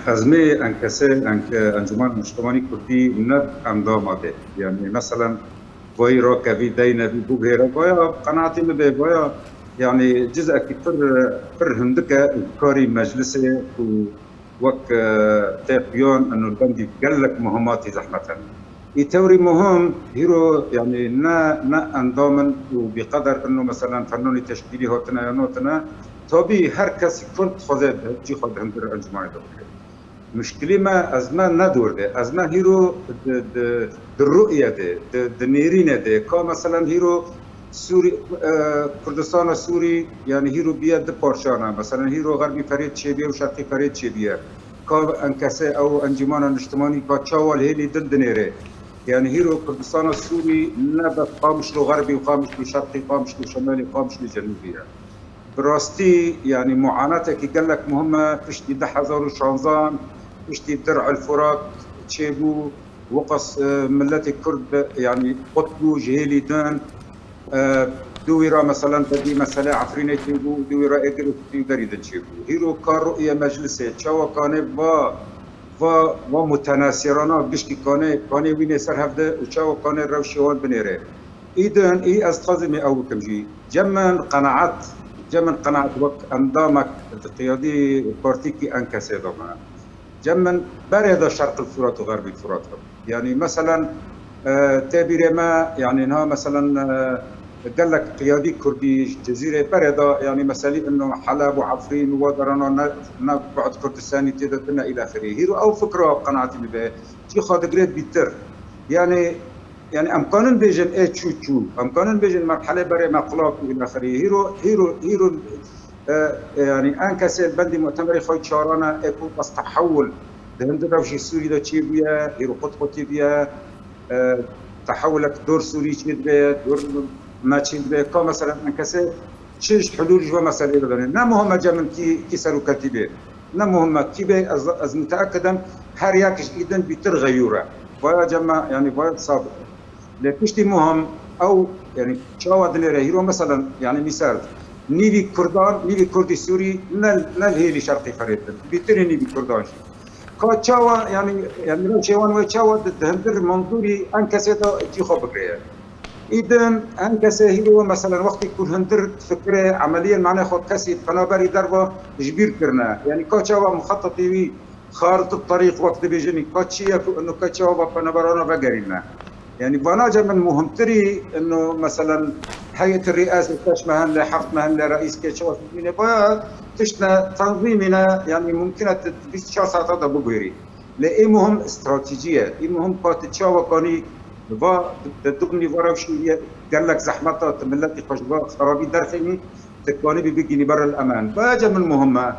أزمة أنجمن مجتمعي كردي ند أنداماده يعني مثلا ويرا كفي دينا في بوغيرا ويا قناعتي ويا يعني جزء كتير هندكة كاري مجلسه وك تقيون انه البندي قال لك مهماتي زحمة يتوري مهم هيرو يعني نا اندامن وبقدر انه مثلا فنوني تشكيلي هوتنا ينوتنا توبي هر كسي كنت خذ جي خذ هندر انجماعي دوكري مشكلة ما أزمان ندور ده أزمان هيرو الرؤية ده النيرينة ده كا مثلا هيرو سوري كردستان سوري يعني هيرو بيد بارشانا مثلا هيرو غربي فريد شبيه وشرقي فريد شبيه كا انكسه أو أنجمان الاجتماعي كا تشاول هيلي ضد نيره يعني هيرو كردستان السوري نبت قامش له غربي وقامش له شرقي قامش له شمالي قامش له جنوبي براستي يعني معاناتك قال لك مهمة تشتي دحزر وشانزان تشتي درع الفرات تشيبو وقص ملة الكرد يعني قطبو جهيلي دان دويرا مثلا بدي مسألة عفرينة تشيبو دويرا اقرب تيغريد تشيبو هيرو كان رؤية مجلسة تشاوى كان ومتناسرانا بشكي كان وين سر هفده وتشاوى كان الروشيوان بنيره إذن إي أستخدمي أو كمجي جمن قناعت وقت أنظامك القيادي بارتيكي أنكسي دوما جمن بريد شرق الفرات وغرب الفرات يعني مثلا تابيري ما يعني انها مثلا قال لك قيادي كردي جزيره بريده يعني مثلا انه حلب وعفرين ودرنا بعد كردستاني تدتنا الى اخره هيرو او فكره قناعتي به تي خاد جريد بيتر يعني امكان بيجن تشو امكان بيجن مرحله بري مقلاق الى اخره هيرو يعني ان كسل بندي مؤتمر خوي شارانا اكو بس تحول دهند روشي سوري دا تشي بيا هيرو قطقطي بيا تحولك دور سوري تشي بيا دور ما تشي بيا كا مثلا ان كسل تشيش حلول جوا مسألة بدن نا مهمة جمن كي سرو كتيبه نا مهمة كي از متأكدم هر يكش ايدن بترغيوره ويا جماعة يعني ويا صادق لكشتي مهم او يعني شاو دنيا هيرو مثلا يعني مثال نيبي كردان نيبي كردي سوري نل هي شرقي فريد بيتري نيبي كردان كاتشاوا يعني لو شيوان وتشاوا هندر منظوري انكسيتو تيخو بكريه اذا انكسه هيرو مثلا وقت يكون هندر فكره عمليا معناه خد كسي فنابري ضربه جبير كرنا يعني كاتشاوا مخططي خارطه الطريق وقت بيجني كاتشيا انه كاتشاوا فنابرانا بقرينا يعني بناجة من مهمتري انه مثلا هيئه الرئاسه تشمهن لحق مهن لرئيس كيتشوف من بقى تشنا تنظيمنا يعني ممكن تشا ساعات هذا بغيري لاي مهم استراتيجيه اي مهم كاتشاوا كاني با تدقني وراوشي قال لك زحمتها ملتي خشبه خرابي درخني تكوني بيجيني برا الامان باجا من مهمه